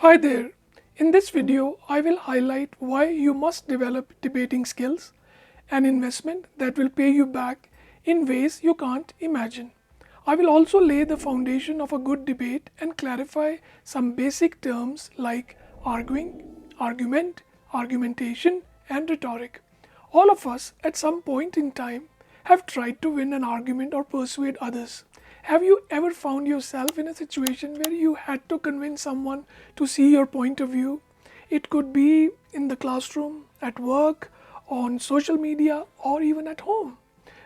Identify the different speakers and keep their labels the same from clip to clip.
Speaker 1: Hi there. In this video, I will highlight why you must develop debating skills, an investment that will pay you back in ways you can't imagine. I will also lay the foundation of a good debate and clarify some basic terms like arguing, argument, argumentation, and rhetoric. All of us, at some point in time, have tried to win an argument or persuade others. Have you ever found yourself in a situation where you had to convince someone to see your point of view? It could be in the classroom, at work, on social media, or even at home.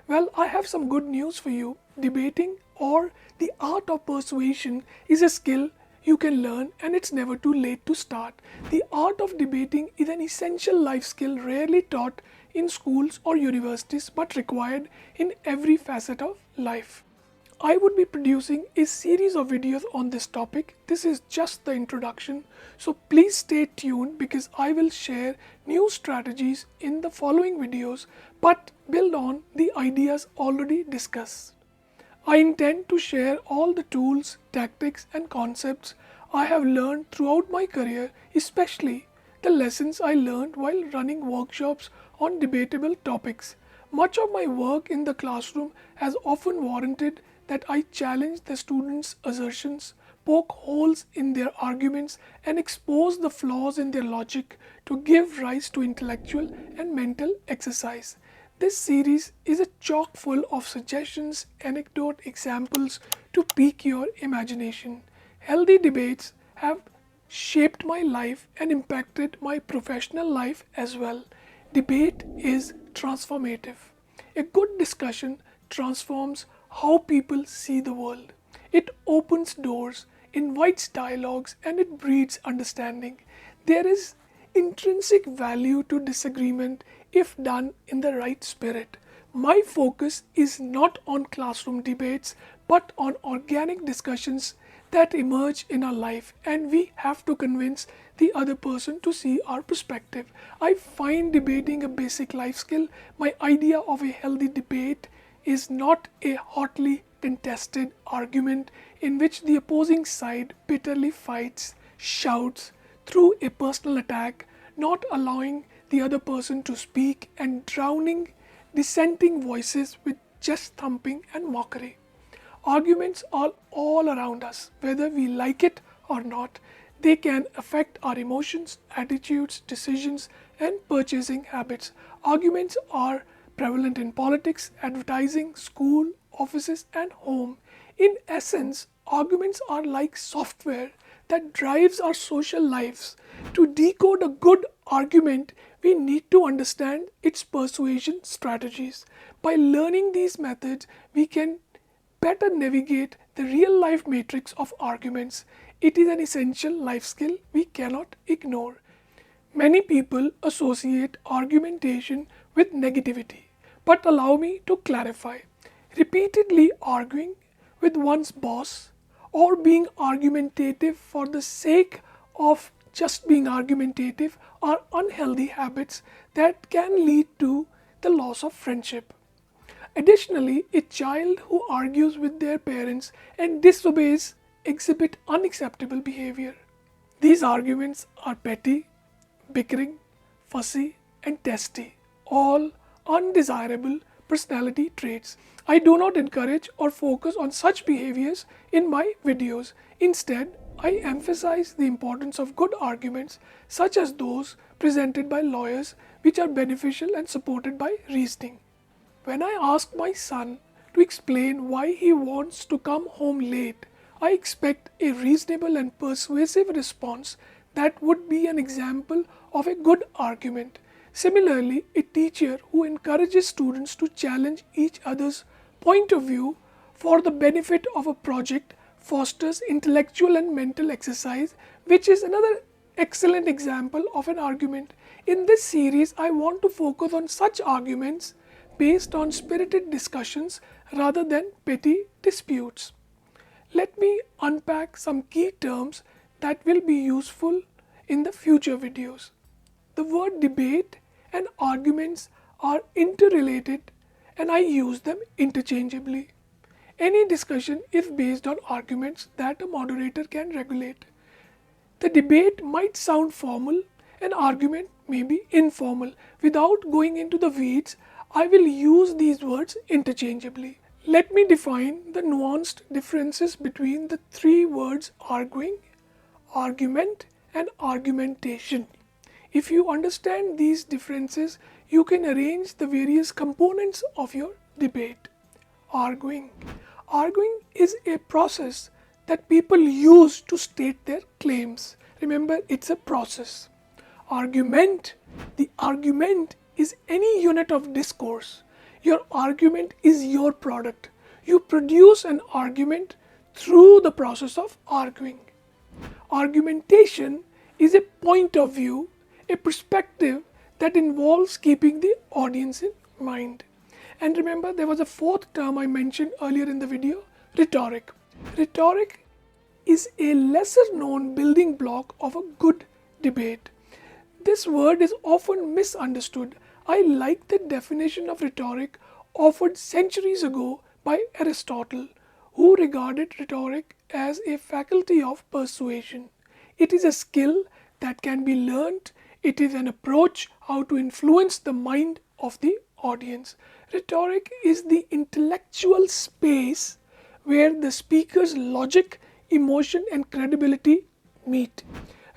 Speaker 1: Well, I have some good news for you. Debating or the art of persuasion is a skill you can learn, and it's never too late to start. The art of debating is an essential life skill rarely taught in schools or universities but required in every facet of life. I would be producing a series of videos on this topic. This is just the introduction, so please stay tuned because I will share new strategies in the following videos but build on the ideas already discussed. I intend to share all the tools, tactics, and concepts I have learned throughout my career, especially the lessons I learned while running workshops on debatable topics. Much of my work in the classroom has often warranted that I challenge the students' assertions, poke holes in their arguments, and expose the flaws in their logic to give rise to intellectual and mental exercise. This series is a chock full of suggestions, anecdote examples to pique your imagination. Healthy debates have shaped my life and impacted my professional life as well. Debate is transformative. A good discussion transforms how people see the world. It opens doors, invites dialogues, and it breeds understanding. There is intrinsic value to disagreement if done in the right spirit. My focus is not on classroom debates but on organic discussions that emerge in our life, and we have to convince the other person to see our perspective. I find debating a basic life skill. My idea of a healthy debate is not a hotly contested argument in which the opposing side bitterly fights, shouts through a personal attack, not allowing the other person to speak and drowning dissenting voices with just thumping and mockery. Arguments are all around us, whether we like it or not. They can affect our emotions, attitudes, decisions, and purchasing habits. Arguments are prevalent in politics, advertising, school, offices, and home. In essence, arguments are like software that drives our social lives. To decode a good argument, we need to understand its persuasion strategies. By learning these methods, we can better navigate the real life matrix of arguments. It is an essential life skill we cannot ignore. Many people associate argumentation with negativity, but allow me to clarify. Repeatedly arguing with one's boss or being argumentative for the sake of just being argumentative are unhealthy habits that can lead to the loss of friendship. Additionally, a child who argues with their parents and disobeys exhibit unacceptable behavior. These arguments are petty, bickering, fussy, and testy, all undesirable personality traits. I do not encourage or focus on such behaviors in my videos. Instead, I emphasize the importance of good arguments such as those presented by lawyers which are beneficial and supported by reasoning. When I ask my son to explain why he wants to come home late, I expect a reasonable and persuasive response that would be an example of a good argument. Similarly, a teacher who encourages students to challenge each other's point of view for the benefit of a project fosters intellectual and mental exercise, which is another excellent example of an argument. In this series, I want to focus on such arguments based on spirited discussions rather than petty disputes. Let me unpack some key terms that will be useful in the future videos. The word debate and arguments are interrelated and I use them interchangeably. Any discussion is based on arguments that a moderator can regulate. The debate might sound formal, an argument may be informal. Without going into the weeds, I will use these words interchangeably. Let me define the nuanced differences between the three words arguing, argument, and argumentation. If you understand these differences, you can arrange the various components of your debate. Arguing. Arguing is a process that people use to state their claims. Remember, it's a process. Argument. The argument is any unit of discourse. Your argument is your product. You produce an argument through the process of arguing. Argumentation is a point of view, a perspective that involves keeping the audience in mind. And remember, there was a fourth term I mentioned earlier in the video, rhetoric. Rhetoric is a lesser known building block of a good debate. This word is often misunderstood. I like the definition of rhetoric offered centuries ago by Aristotle, who regarded rhetoric as a faculty of persuasion. It is a skill that can be learnt. It is an approach how to influence the mind of the audience. Rhetoric is the intellectual space where the speaker's logic, emotion, and credibility meet.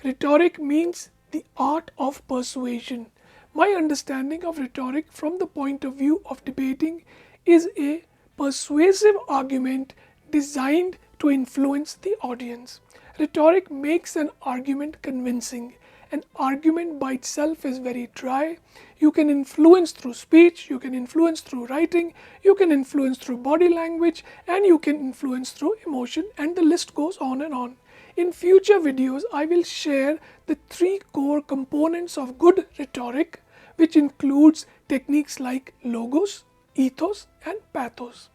Speaker 1: Rhetoric means the art of persuasion. My understanding of rhetoric from the point of view of debating is a persuasive argument designed to influence the audience. Rhetoric makes an argument convincing. An argument by itself is very dry. You can influence through speech, you can influence through writing, you can influence through body language, and you can influence through emotion, and the list goes on and on. In future videos, I will share the three core components of good rhetoric, which includes techniques like logos, ethos, and pathos.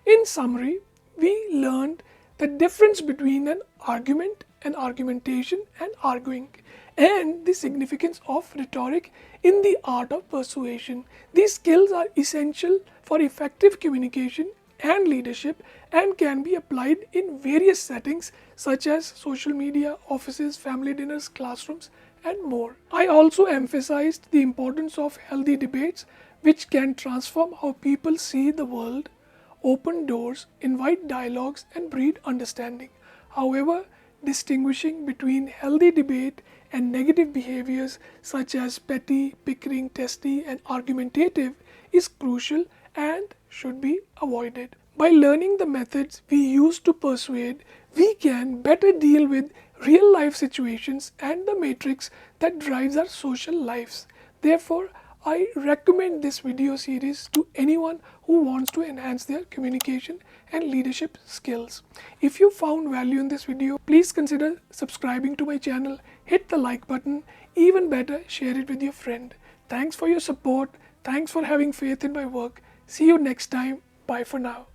Speaker 1: In summary, we learned the difference between an argument, an argumentation, and arguing, and the significance of rhetoric in the art of persuasion. These skills are essential for effective communication and leadership and can be applied in various settings such as social media, offices, family dinners, classrooms, and more. I also emphasized the importance of healthy debates, which can transform how people see the world, open doors, invite dialogues, and breed understanding. However, distinguishing between healthy debate and negative behaviors such as petty, pickering, testy, and argumentative is crucial and should be avoided. By learning the methods we use to persuade, we can better deal with real life situations and the matrix that drives our social lives. Therefore, I recommend this video series to anyone who wants to enhance their communication and leadership skills. If you found value in this video, please consider subscribing to my channel, hit the like button, even better, share it with your friend. Thanks for your support. Thanks for having faith in my work. See you next time. Bye for now.